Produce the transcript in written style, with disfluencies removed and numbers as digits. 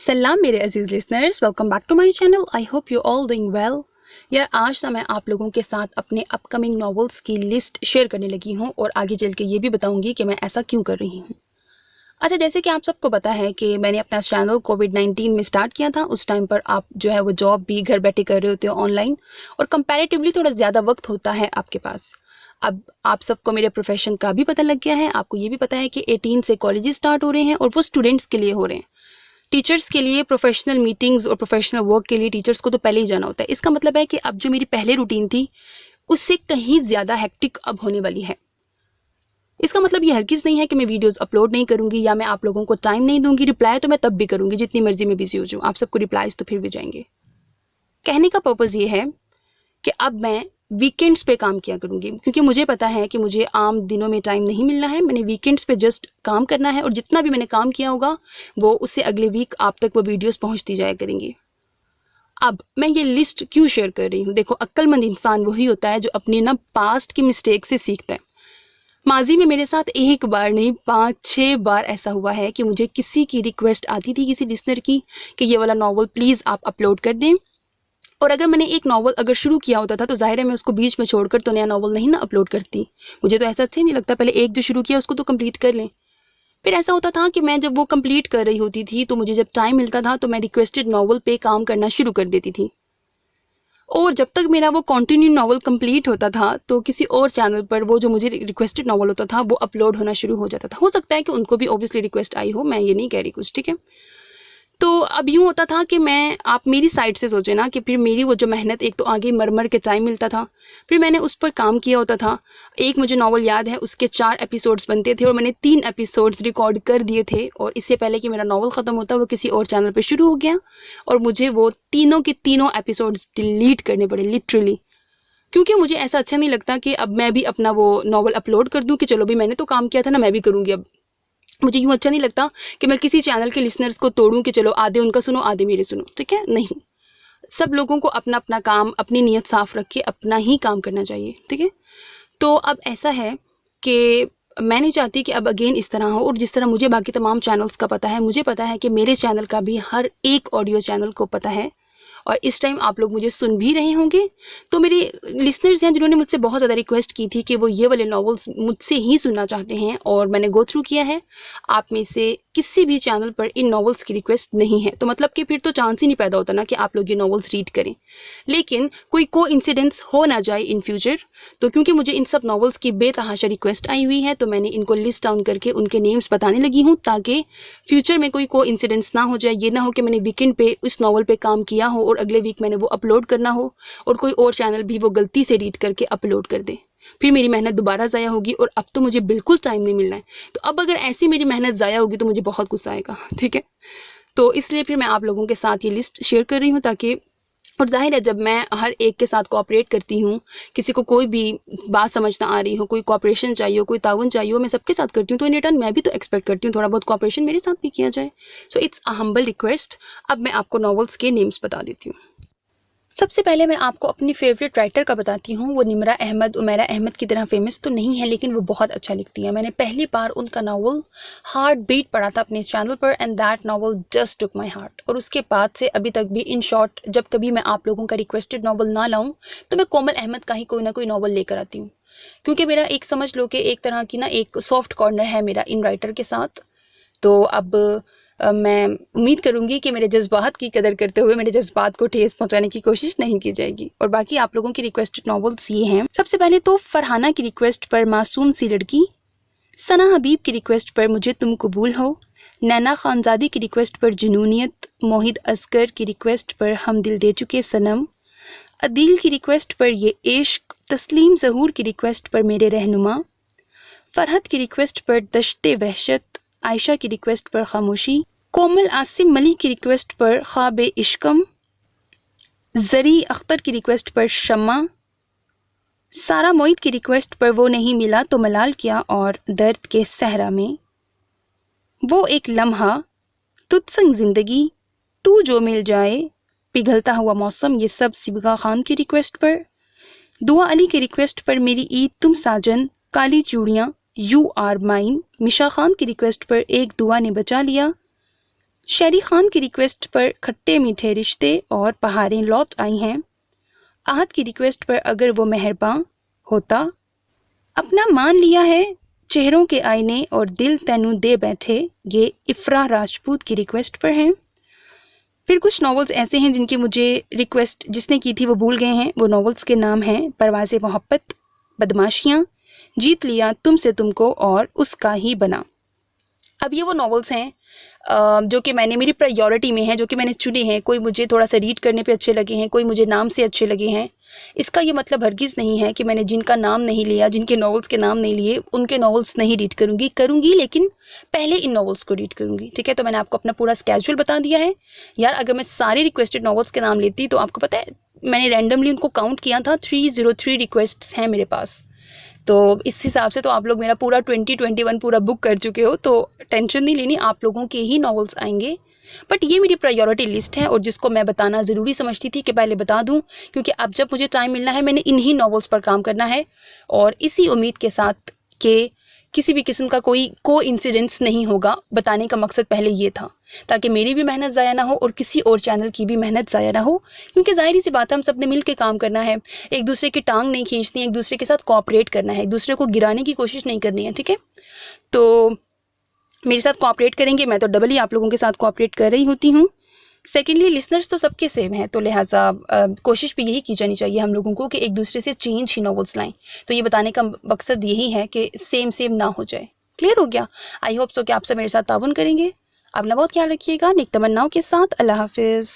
सलाम मेरे अजीज़ listeners, welcome back to my channel. I hope you all doing well. यार आज ना मैं आप लोगों के साथ अपने अपकमिंग नॉवेल्स की लिस्ट शेयर करने लगी हूँ और आगे चल के ये भी बताऊँगी कि मैं ऐसा क्यों कर रही हूँ। अच्छा, जैसे कि आप सबको पता है कि मैंने अपना चैनल कोविड-19 में स्टार्ट किया था। उस टाइम पर आप जो है वो जॉब भी घर बैठे कर रहे होते हो ऑनलाइन, और कंपैरेटिवली थोड़ा ज़्यादा वक्त होता है आपके पास। अब आप सबको मेरे प्रोफेशन का भी पता लग गया है, आपको ये भी पता है कि 18 से कॉलेजेस स्टार्ट हो रहे हैं और वो स्टूडेंट्स के लिए हो रहे हैं। टीचर्स के लिए प्रोफेशनल मीटिंग्स और प्रोफेशनल वर्क के लिए टीचर्स को तो पहले ही जाना होता है। इसका मतलब है कि अब जो मेरी पहले रूटीन थी उससे कहीं ज़्यादा हेक्टिक अब होने वाली है। इसका मतलब ये हरगिज़ नहीं है कि मैं वीडियोस अपलोड नहीं करूँगी या मैं आप लोगों को टाइम नहीं दूंगी। रिप्लाई तो मैं तब भी करूँगी जितनी मर्जी में बिजी हो जाऊँ, आप सबको रिप्लाईज तो फिर भी जाएंगे। कहने का पर्पज़ ये है कि अब मैं वीकेंड्स पे काम किया करूँगी, क्योंकि मुझे पता है कि मुझे आम दिनों में टाइम नहीं मिलना है। मैंने वीकेंड्स पे जस्ट काम करना है और जितना भी मैंने काम किया होगा वो उससे अगले वीक आप तक वो वीडियोस पहुंचती जाया करेंगी। अब मैं ये लिस्ट क्यों शेयर कर रही हूँ? देखो, अक्लमंद इंसान वही होता है जो अपनी ना पास्ट की मिस्टेक से सीखता है। माजी में मेरे साथ एक बार नहीं 5-6 बार ऐसा हुआ है कि मुझे किसी की रिक्वेस्ट आती थी, किसी लिसनर की, कि ये वाला नॉवल प्लीज़ आप अपलोड कर दें। और अगर मैंने एक नॉवल अगर शुरू किया होता था तो ज़ाहिर है मैं उसको बीच में छोड़कर तो नया नॉवल नहीं ना अपलोड करती। मुझे तो ऐसा अच्छा ही नहीं लगता, पहले एक जो शुरू किया उसको तो कंप्लीट कर लें। फिर ऐसा होता था कि मैं जब वो कंप्लीट कर रही होती थी तो मुझे जब टाइम मिलता था तो मैं रिक्वेस्टेड नॉवल पे काम करना शुरू कर देती थी, और जब तक मेरा वो कंटिन्यू नॉवल कंप्लीट होता था तो किसी और चैनल पर वो जो मुझे रिक्वेस्टेड नॉवल होता था वो अपलोड होना शुरू हो जाता था। हो सकता है कि उनको भी ऑब्वियसली रिक्वेस्ट आई हो, मैं ये नहीं कह रही कुछ, ठीक है। तो अब यूँ होता था कि मैं, आप मेरी साइड से सोचे ना कि फिर मेरी वो जो मेहनत, एक तो आगे मर के टाइम मिलता था, फिर मैंने उस पर काम किया होता था। एक मुझे नॉवल याद है, उसके 4 एपिसोड्स बनते थे और मैंने 3 एपिसोड्स रिकॉर्ड कर दिए थे, और इससे पहले कि मेरा नॉवल ख़त्म होता वो किसी और चैनल पर शुरू हो गया और मुझे वो तीनों के तीनों एपिसोड्स डिलीट करने पड़े लिटरली, क्योंकि मुझे ऐसा अच्छा नहीं लगता कि अब मैं भी अपना वो नॉवल अपलोड कर दूँ कि चलो भी मैंने तो काम किया था ना, मैं भी करूँगी। अब मुझे यूँ अच्छा नहीं लगता कि मैं किसी चैनल के लिसनर्स को तोड़ूं कि चलो आधे उनका सुनो आधे मेरे सुनो, ठीक है। नहीं, सब लोगों को अपना अपना काम, अपनी नीयत साफ रख के अपना ही काम करना चाहिए, ठीक है। तो अब ऐसा है कि मैं नहीं चाहती कि अब अगेन इस तरह हो, और जिस तरह मुझे बाकी तमाम चैनल्स का पता है, मुझे पता है कि मेरे चैनल का भी हर एक ऑडियो चैनल को पता है, और इस टाइम आप लोग मुझे सुन भी रहे होंगे। तो मेरे लिसनर्स हैं जिन्होंने मुझसे बहुत ज़्यादा रिक्वेस्ट की थी कि वो ये वाले नॉवेल्स मुझसे ही सुनना चाहते हैं, और मैंने गो थ्रू किया है। आप में से किसी भी चैनल पर इन नॉवेल्स की रिक्वेस्ट नहीं है, तो मतलब कि फिर तो चांस ही नहीं पैदा होता ना कि आप लोग ये नॉवेल्स रीड करें। लेकिन कोई कोइंसिडेंस हो ना जाए इन फ्यूचर, तो क्योंकि मुझे इन सब नॉवेल्स की बेतहाशा रिक्वेस्ट आई हुई है तो मैंने इनको लिस्ट डाउन करके उनके नेम्स बताने लगी हूँ, ताकि फ्यूचर में कोई कोइंसिडेंस ना हो जाए। ये ना हो कि मैंने वीकेंड पे उस नॉवल पे काम किया हो और अगले वीक मैंने वो अपलोड करना हो और कोई और चैनल भी वो गलती से रीड करके अपलोड कर दे, फिर मेरी मेहनत दोबारा ज़ाया होगी, और अब तो मुझे बिल्कुल टाइम नहीं मिलना है। तो अब अगर ऐसी मेरी मेहनत ज़ाया होगी तो मुझे बहुत गुस्सा आएगा, ठीक है। तो इसलिए फिर मैं आप लोगों के साथ ये लिस्ट शेयर कर रही हूँ, ताकि, और जाहिर है जब मैं हर एक के साथ कोऑपरेट करती हूँ, किसी को कोई भी बात समझ ना आ रही हो, कोई कोऑपरेशन चाहिए हो, कोई ताउन चाहिए हो, मैं सबके साथ करती हूँ, तो इन रिटर्न मैं भी तो एक्सपेक्ट करती हूँ थोड़ा बहुत कोऑपरेशन मेरे साथ भी किया जाए। So it's a humble request. अब मैं आपको नॉवेल्स के नेम्स बता देती हूँ। सबसे पहले मैं आपको अपनी फेवरेट राइटर का बताती हूँ। वो निमरा अहमद, उमैरा अहमद की तरह फेमस तो नहीं है, लेकिन वो बहुत अच्छा लिखती है। मैंने पहली बार उनका नावल हार्ट बीट पढ़ा था अपने चैनल पर, and that novel just took my heart. और उसके बाद से अभी तक भी, इन शॉर्ट, जब कभी मैं आप लोगों का रिक्वेस्टेड नावल ना लाऊं तो मैं कोमल अहमद का ही कोई ना कोई नावल लेकर आती हूँ, क्योंकि मेरा एक, समझ लो कि एक तरह की ना एक सॉफ्ट कॉर्नर है मेरा इन राइटर के साथ। तो अब मैं उम्मीद करूंगी कि मेरे जज्बात की कदर करते हुए मेरे जज्बात को ठेस पहुंचाने की कोशिश नहीं की जाएगी। और बाकी आप लोगों की रिक्वेस्टेड नॉवेल्स ये हैं। सबसे पहले तो फरहाना की रिक्वेस्ट पर मासूम सी लड़की, सना हबीब की रिक्वेस्ट पर मुझे तुम कबूल हो, नैना खानजादी की रिक्वेस्ट पर जुनूनियत, मोहित असगर की रिक्वेस्ट पर हम दिल दे चुके सनम, अदील की रिक्वेस्ट पर ये इश्क, तस्लीम ज़हूर की रिक्वेस्ट पर मेरे रहनुमा, फरहत की रिक्वेस्ट पर दश्ते वहशत, आयशा की रिक्वेस्ट पर खामोशी, कोमल आसिम मलिक की रिक्वेस्ट पर ख्वाब इश्कम, जरी अख्तर की रिक्वेस्ट पर शम्मा, सारा मोइद की रिक्वेस्ट पर वो नहीं मिला तो मलाल क्या, और दर्द के सहरा में, वो एक लम्हा, तुझसंग जिंदगी, तू जो मिल जाए, पिघलता हुआ मौसम, ये सब सिबगा खान की रिक्वेस्ट पर, दुआ अली की रिक्वेस्ट पर मेरी ईद तुम साजन, काली चूड़ियाँ, यू आर माइन, मिशा खान की रिक्वेस्ट पर एक दुआ ने बचा लिया, शेरी खान की रिक्वेस्ट पर खट्टे मीठे रिश्ते और बहारें लौट आई हैं। आहत की रिक्वेस्ट पर अगर वो मेहरबान होता, अपना मान लिया है चेहरों के आईने और दिल तैनू दे बैठे, ये इफ्रा राजपूत की रिक्वेस्ट पर हैं। फिर कुछ नॉवेल्स ऐसे हैं जिनकी मुझे रिक्वेस्ट जिसने की थी वो भूल गए हैं। वो नॉवेल्स के नाम हैं परवाज़े मोहब्बत, बदमाशियाँ, जीत लिया तुमसे तुमको और उसका ही बना। अब ये वो नॉवेल्स हैं जो कि मैंने मेरी प्रायोरिटी में है, जो कि मैंने चुने हैं। कोई मुझे थोड़ा सा रीड करने पे अच्छे लगे हैं, कोई मुझे नाम से अच्छे लगे हैं। इसका ये मतलब हरगिज़ नहीं है कि मैंने जिनका नाम नहीं लिया, जिनके नॉवेल्स के नाम नहीं लिए, उनके नॉवेल्स नहीं रीड करूँगी लेकिन पहले इन नॉवेल्स को रीड करूँगी। ठीक है, तो मैंने आपको अपना पूरा स्केड्यूल बता दिया है। यार अगर मैं सारे रिक्वेस्टेड नॉवेल्स के नाम लेती तो आपको पता है मैंने रैंडमली उनको काउंट किया था, 303 रिक्वेस्ट्स हैं मेरे पास। तो इस हिसाब से तो आप लोग मेरा पूरा 2021 पूरा बुक कर चुके हो, तो टेंशन नहीं लेनी, आप लोगों के ही नॉवेल्स आएंगे। बट ये मेरी प्रायोरिटी लिस्ट है और जिसको मैं बताना ज़रूरी समझती थी कि पहले बता दूं, क्योंकि अब जब मुझे टाइम मिलना है मैंने इन्हीं नॉवेल्स पर काम करना है और इसी उम्मीद के साथ कि किसी भी किस्म का कोई कोइंसिडेंस नहीं होगा। बताने का मकसद पहले ये था ताकि मेरी भी मेहनत ज़ाया ना हो और किसी और चैनल की भी मेहनत ज़ाया ना हो, क्योंकि ज़ाहिर सी बात है हम सब ने मिल के काम करना है। एक दूसरे की टांग नहीं खींचनी है, एक दूसरे के साथ कोऑपरेट करना है, एक दूसरे को गिराने की कोशिश नहीं करनी है। ठीक है, तो मेरे साथ कोऑपरेट करेंगे, मैं तो डबल ही आप लोगों के साथ कोऑपरेट कर रही होती हूँ। सेकेंडली लिसनर्स तो सबके सेम हैं, तो लिहाजा कोशिश भी यही की जानी चाहिए हम लोगों को कि एक दूसरे से चेंज ही नॉवेल्स लाएं। तो ये बताने का मकसद यही है कि सेम सेम ना हो जाए। क्लियर हो गया? आई होप सो कि आप सब मेरे साथ ताउन करेंगे। अपना बहुत ख्याल रखिएगा। नेक तमन्नाओं के साथ अल्लाह हाफिज़।